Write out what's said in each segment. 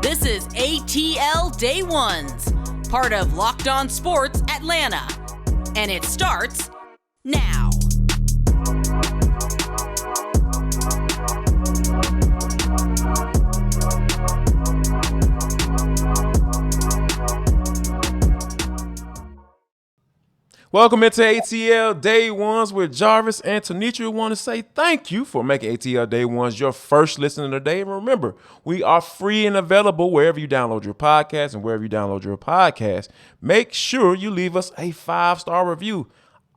This is ATL Day Ones, part of Locked On Sports Atlanta. And it starts now. Welcome into ATL Day Ones with Jarvis and Tenitra. We want to say thank you for making ATL Day Ones your first listen of the day. And remember, we are free and available wherever you download your podcast and wherever you download your podcast. Make sure you leave us a 5-star review.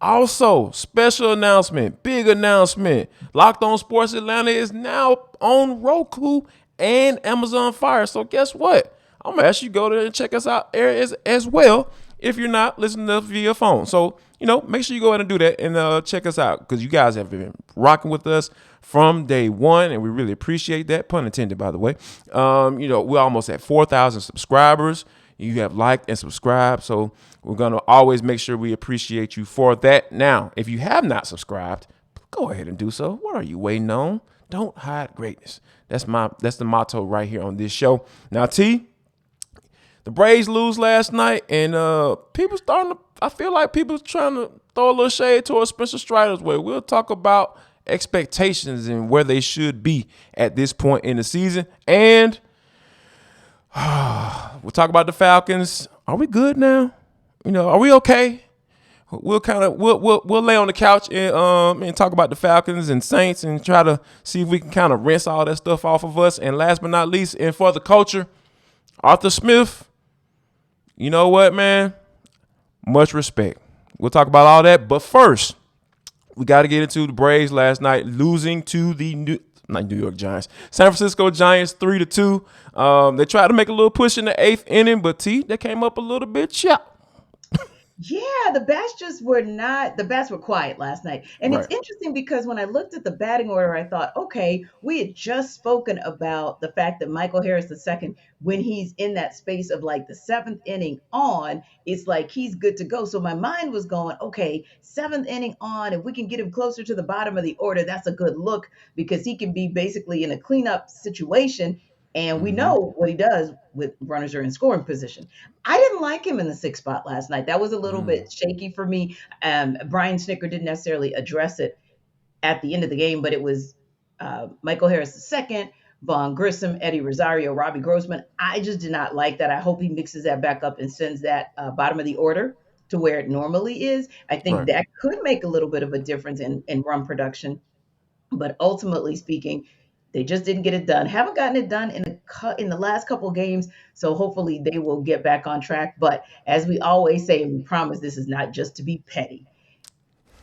Also, special announcement, big announcement. Locked On Sports Atlanta is now on Roku and Amazon Fire. So guess what? I'm going to ask you to go there and check us out there as well if you're not listening to us via phone. So, make sure you go ahead and do that and check us out because you guys have been rocking with us from day one, and we really appreciate that. Pun intended, by the way. We're almost at 4,000 subscribers. You have liked and subscribed, so we're going to always make sure we appreciate you for that. Now, if you have not subscribed, go ahead and do so. What are you waiting on? Don't hide greatness. That's the motto right here on this show. Now, T, the Braves lose last night, and I feel like people trying to throw a little shade towards Spencer Strider's way. We'll talk about expectations and where they should be at this point in the season. And we'll talk about the Falcons. Are we good now? Are we okay? We'll lay on the couch and talk about the Falcons and Saints and try to see if we can kind of rinse all that stuff off of us. And last but not least, and for the culture, Arthur Smith, you know what, man? Much respect. We'll talk about all that. But first, we got to get into the Braves last night losing to the New York Giants. San Francisco Giants 3-2. They tried to make a little push in the 8th inning, but they came up a little bit chopped. Yeah, the bats were quiet last night. And It's interesting because when I looked at the batting order, I thought, okay, we had just spoken about the fact that Michael Harris II, when he's in that space of like the 7th inning on, it's like he's good to go. So my mind was going, okay, 7th inning on, if we can get him closer to the bottom of the order, that's a good look because he can be basically in a cleanup situation. And we know what he does with runners are in scoring position. I didn't like him in the 6th spot last night. That was a little bit shaky for me. Brian Snitker didn't necessarily address it at the end of the game, but it was Michael Harris II, Vaughn Grissom, Eddie Rosario, Robbie Grossman. I just did not like that. I hope he mixes that back up and sends that bottom of the order to where it normally is. I think that could make a little bit of a difference in run production. But ultimately speaking, they just didn't get it done. Haven't gotten it done in the last couple of games, so hopefully they will get back on track. But as we always say, and we promise this is not just to be petty.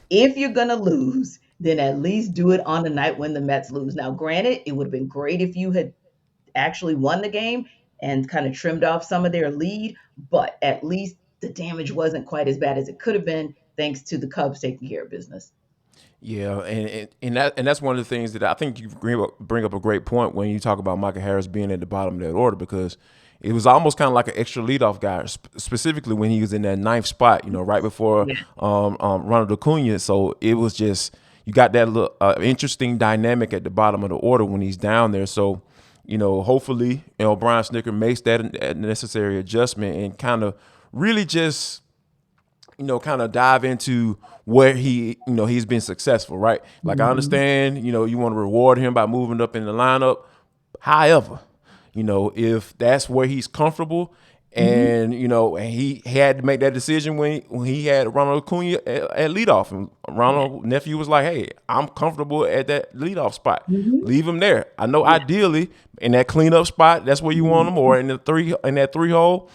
If you're going to lose, then at least do it on the night when the Mets lose. Now, granted, it would have been great if you had actually won the game and kind of trimmed off some of their lead, but at least the damage wasn't quite as bad as it could have been thanks to the Cubs taking care of business. Yeah, and that's one of the things that I think you bring up a great point when you talk about Michael Harris being at the bottom of that order because it was almost kind of like an extra leadoff guy, specifically when he was in that 9th spot, right before Ronald Acuna. So it was just you got that little interesting dynamic at the bottom of the order when he's down there. So hopefully Brian Snitker makes that necessary adjustment and kind of really just kind of dive into where he's been successful, right? Like I understand, you want to reward him by moving up in the lineup. However, if that's where he's comfortable and, and he had to make that decision when he had Ronald Acuna at leadoff and Ronald nephew was like, hey, I'm comfortable at that leadoff spot. Leave him there. I know ideally in that cleanup spot, that's where you want him or in that 3 hole.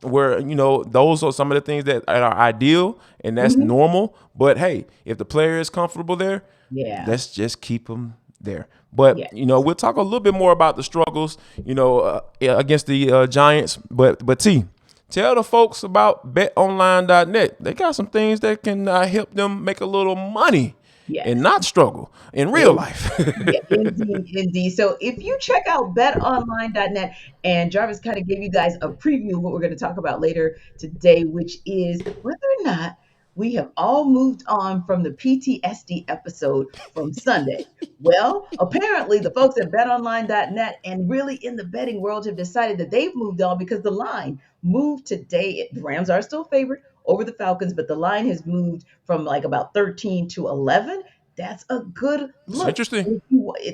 Where those are some of the things that are ideal and that's normal. But hey, if the player is comfortable there, let's just keep him there. But we'll talk a little bit more about the struggles, against the Giants. But T, tell the folks about BetOnline.net. They got some things that can help them make a little money. Yes. And not struggle in real life. Indeed. So if you check out betonline.net, and Jarvis kind of gave you guys a preview of what we're going to talk about later today, which is whether or not we have all moved on from the PTSD episode from Sunday. Well, apparently the folks at betonline.net and really in the betting world have decided that they've moved on because the line moved today. The Rams are still favored over the Falcons, but the line has moved from like about 13 to 11. That's a good It's look. interesting.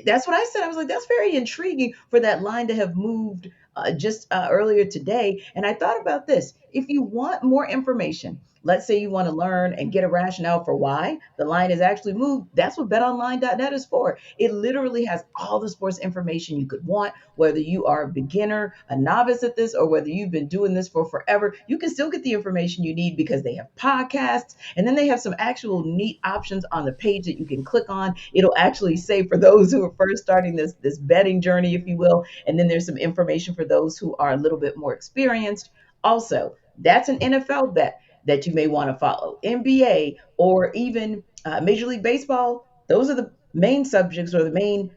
That's what I said. I was like, that's very intriguing for that line to have moved just earlier today. And I thought about this. If you want more information, let's say you want to learn and get a rationale for why the line is actually moved, that's what betonline.net is for. It literally has all the sports information you could want, whether you are a beginner, a novice at this, or whether you've been doing this for forever. You can still get the information you need because they have podcasts, and then they have some actual neat options on the page that you can click on. It'll actually say for those who are first starting this betting journey, if you will, and then there's some information for those who are a little bit more experienced. Also, that's an NFL bet that you may want to follow. NBA or even Major League Baseball, those are the main subjects or the main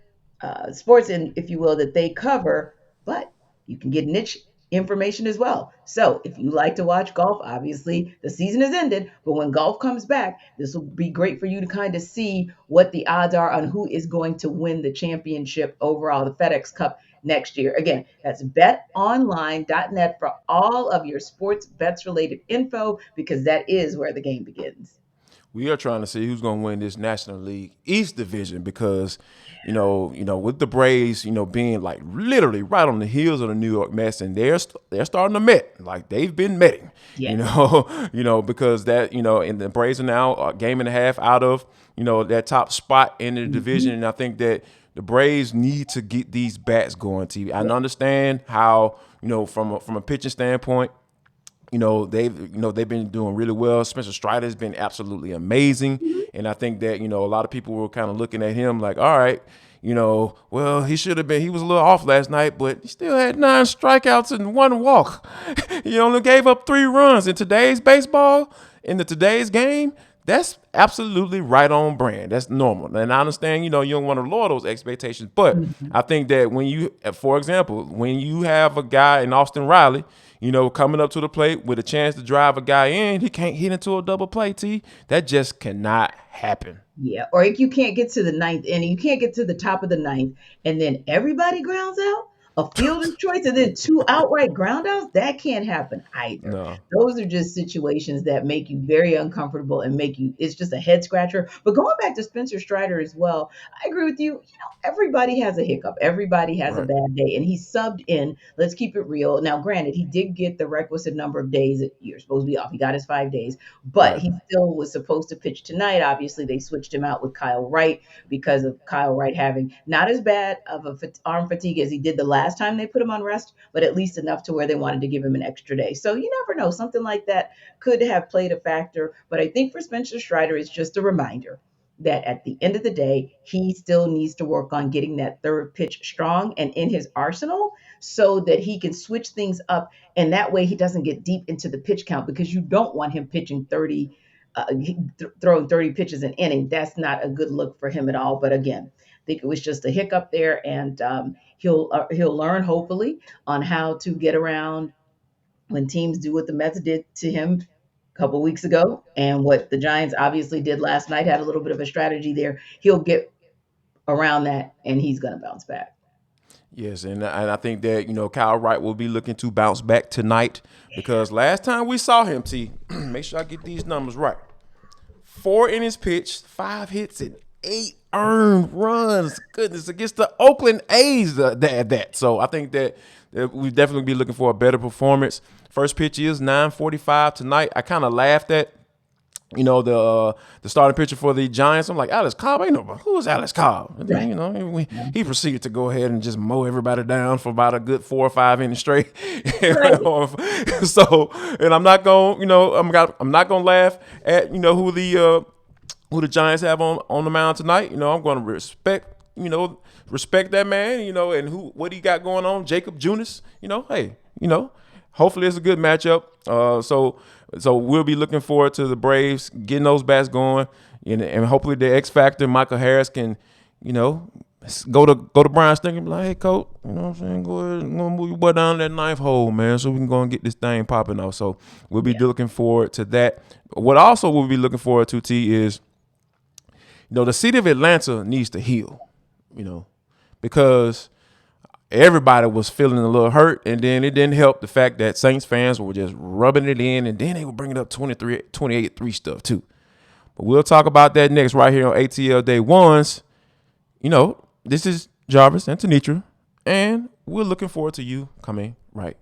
sports, in, if you will, that they cover. But you can get niche information as well. So if you like to watch golf, obviously the season has ended, but when golf comes back, this will be great for you to kind of see what the odds are on who is going to win the championship overall, the FedEx Cup next year. Again, that's betonline.net for all of your sports bets related info, because that is where the game begins. We are trying to see who's going to win this National League East division because, with the Braves, being like literally right on the heels of the New York Mets, and they're starting to met like they've been metting, Yes. because that, and the Braves are now a game and a half out of, that top spot in the division, and I think that the Braves need to get these bats going. TV. I understand how, from a pitching standpoint. They've been doing really well. Spencer Strider's been absolutely amazing, and I think that a lot of people were kind of looking at him like, all right, well, he should have been. He was a little off last night, but he still had 9 strikeouts and 1 walk. He only gave up 3 runs in today's baseball. In today's game, that's absolutely right on brand. That's normal, and I understand. You don't want to lower those expectations, but I think that for example, when you have a guy in Austin Riley, coming up to the plate with a chance to drive a guy in, he can't hit into a double play, T. That just cannot happen. Yeah, or if you can't get to the ninth inning, you can't get to the top of the ninth, and then everybody grounds out, a fielder's choice, and then 2 outright ground outs, that can't happen either. No. Those are just situations that make you very uncomfortable and it's just a head scratcher. But going back to Spencer Strider as well, I agree with you. Everybody has a hiccup. Everybody has a bad day, and he subbed in. Let's keep it real. Now, granted, he did get the requisite number of days that you're supposed to be off. He got his 5 days, but he still was supposed to pitch tonight. Obviously, they switched him out with Kyle Wright because of Kyle Wright having not as bad of a arm fatigue as he did the last time they put him on rest, but at least enough to where they wanted to give him an extra day. So you never know. Something like that could have played a factor. But I think for Spencer Strider, it's just a reminder that at the end of the day, he still needs to work on getting that third pitch strong and in his arsenal so that he can switch things up. And that way he doesn't get deep into the pitch count, because you don't want him pitching 30, throwing 30 pitches an inning. That's not a good look for him at all. But again, I think it was just a hiccup there, and he'll learn hopefully on how to get around when teams do what the Mets did to him a couple weeks ago, and what the Giants obviously did last night. Had a little bit of a strategy there. He'll get around that, and he's going to bounce back. Yes, and I think that, Kyle Wright will be looking to bounce back tonight because last time we saw him, make sure I get these numbers right. 4 innings pitched, 5 hits, and 8 earned runs. Goodness, against the Oakland A's that. So I think that we definitely be looking for a better performance. First pitch is 9:45 tonight. I kind of laughed at, the starting pitcher for the Giants. I'm like, Alex Cobb? Ain't nobody. Who is Alex Cobb? And then, he proceeded to go ahead and just mow everybody down for about a good 4 or 5 innings straight. So, and I'm not going, I'm not going to laugh at, who the Giants have on the mound tonight. I'm going to respect that man, and what he got going on. Jacob Junis, hopefully it's a good matchup. So we'll be looking forward to the Braves getting those bats going, and hopefully the X factor Michael Harris can, go to Brian Stinker and be like, hey, coach, you know what I'm saying? Go ahead and move your boy down that ninth hole, man, so we can go and get this thing popping off. So we'll be looking forward to that. What also we'll be looking forward to, T, is, the city of Atlanta needs to heal, because everybody was feeling a little hurt, and then it didn't help the fact that Saints fans were just rubbing it in, and then they were bringing up 28-3 stuff too. But we'll talk about that next right here on ATL Day Ones. This is Jarvis and Tenitra, and we're looking forward to you coming right